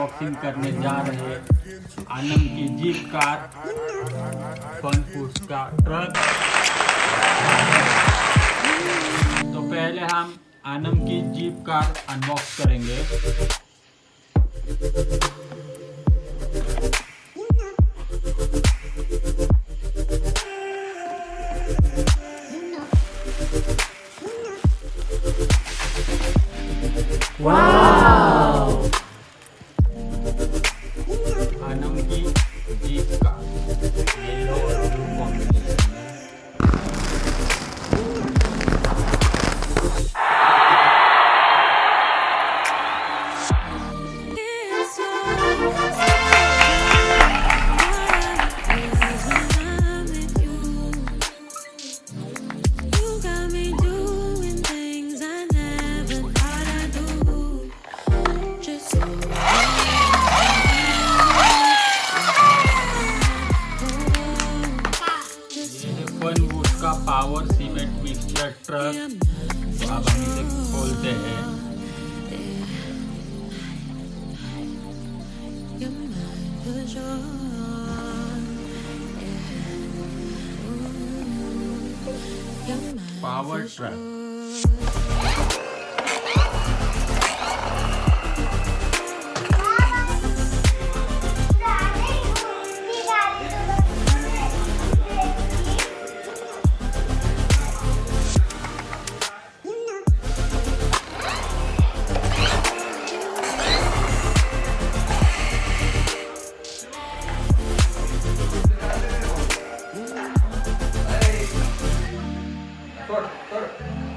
Unboxing करने जा रहे हैं आनम की जीप कार, फनवुड्स का ट्रक। तो पहले हम आनम की जीप कार अनबॉक्स करेंगे। वाव! आनम की जीप का येलो और ब्लू कॉम्बिनेशन में। फनवुड्स का पावर सीमेंट मिक्सचर ट्रक। तो अब हम इसे खोलते हैं। Power truck. Sort.